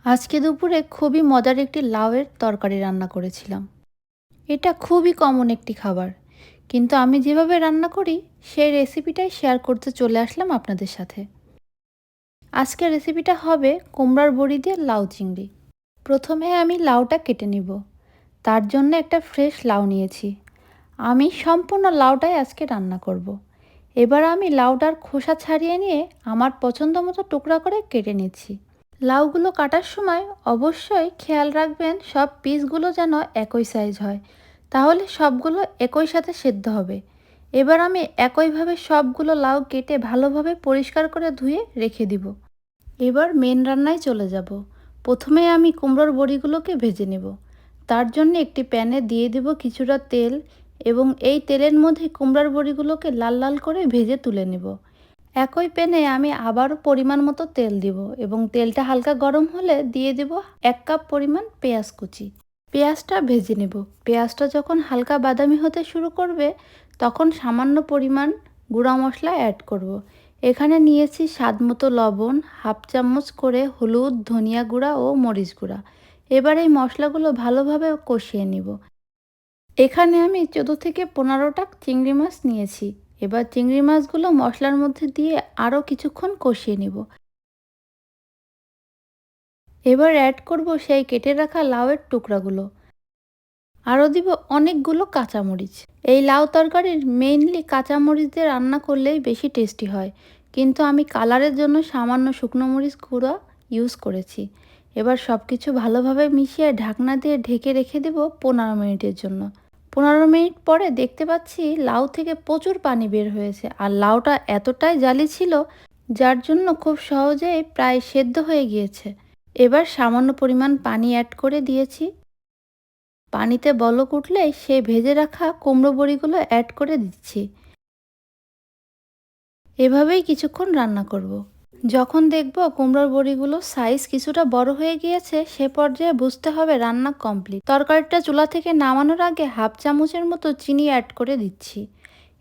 আজকে দুপুরে খুবই মজার একটি লাউয়ের তরকারি রান্না করেছিলাম। এটা খুবই কমন একটি খাবার, কিন্তু আমি যেভাবে রান্না করি সেই রেসিপিটাই শেয়ার করতে চলে আসলাম আপনাদের সাথে। আজকের রেসিপিটা হবে কুমড়ার বড়ি দিয়ে লাউ চিংড়ি। প্রথমে আমি লাউটা কেটে নিব। তার জন্য একটা ফ্রেশ লাউ নিয়েছি। আমি সম্পূর্ণ লাউটাই আজকে রান্না করব। এবার আমি লাউটার খোসা ছাড়িয়ে নিয়ে আমার পছন্দ মতো টুকরা করে কেটে নিচ্ছি। লাউগুলো কাটার সময় অবশ্যই খেয়াল রাখবেন সব পিসগুলো যেন একই সাইজ হয়, তাহলে সবগুলো একই সাথে সেদ্ধ হবে। এবার আমি একইভাবে সবগুলো লাউ কেটে ভালোভাবে পরিষ্কার করে ধুয়ে রেখে দিব। এবার মেন রান্নায় চলে যাব। প্রথমে আমি কুমড়োর বড়িগুলোকে ভেজে নেব। তার জন্য একটি প্যানে দিয়ে দেব কিছুটা তেল এবং এই তেলের মধ্যে কুমড়োর বড়িগুলোকে লাল লাল করে ভেজে তুলে নেব। একই প্যানে আমি আবারও পরিমাণ মতো তেল দিব এবং তেলটা হালকা গরম হলে দিয়ে দেব 1 কাপ পরিমাণ পেঁয়াজ কুচি। পেঁয়াজটা ভেজে নেব। পেঁয়াজটা যখন হালকা বাদামি হতে শুরু করবে তখন সামান্য পরিমাণ গুঁড়া মশলা অ্যাড করব। এখানে নিয়েছি স্বাদ মতো লবণ, হাফ চামচ করে হলুদ, ধনিয়া গুঁড়া ও মরিচ গুঁড়া। এবার এই মশলাগুলো ভালোভাবে কষিয়ে নিব। এখানে আমি 14 থেকে 15টা চিংড়ি মাছ নিয়েছি। এবার চিংড়ি মাছগুলো মশলার মধ্যে দিয়ে আরও কিছুক্ষণ কষিয়ে নিব। এবার অ্যাড করব সেই কেটে রাখা লাউয়ের টুকরাগুলো। আরও দিব অনেকগুলো কাঁচামরিচ। এই লাউ তরকারির মেইনলি কাঁচামরিচ দিয়ে রান্না করলেই বেশি টেস্টি হয়, কিন্তু আমি কালারের জন্য সামান্য শুকনো মরিচ গুঁড়া ইউজ করেছি। এবার সব কিছু ভালোভাবে মিশিয়ে ঢাকনা দিয়ে ঢেকে রেখে দেব 15 মিনিটের জন্য। 15 মিনিট পরে দেখতে পাচ্ছি লাউ থেকে প্রচুর পানি বের হয়েছে, আর লাউটা এতটাই জালি ছিল যার জন্য খুব সহজেই প্রায় সেদ্ধ হয়ে গিয়েছে। এবার সামান্য পরিমাণ পানি অ্যাড করে দিয়েছি। পানিতে বলক উঠলে সেই ভেজে রাখা কুমড়ো বড়িগুলো অ্যাড করে দিচ্ছি। এভাবেই কিছুক্ষণ রান্না করব। যখন দেখব কুমড়োর বড়িগুলো সাইজ কিছুটা বড় হয়ে গিয়েছে সে পর্যায়ে বুঝতে হবে রান্না কমপ্লিট। তরকারিটা চুলা থেকে নামানোর আগে হাফ চামচের মতো চিনি অ্যাড করে দিচ্ছি।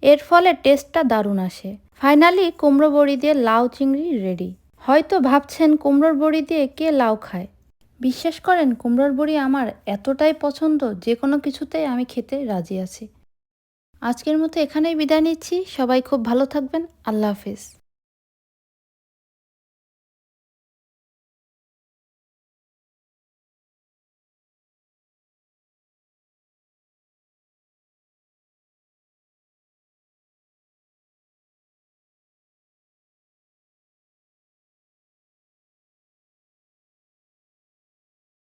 এর ফলে টেস্টটা দারুণ আসে। ফাইনালি কুমড়ো বড়ি দিয়ে লাউ চিংড়ি রেডি। হয়তো ভাবছেন কুমড়োর বড়ি দিয়ে কে লাউ খায়। বিশ্বাস করেন কুমড়োর বড়ি আমার এতটাই পছন্দ যে কোনো কিছুতেই আমি খেতে রাজি আছি। আজকের মতো এখানেই বিদায় নিচ্ছি। সবাই খুব ভালো থাকবেন। আল্লাহ হাফেজ।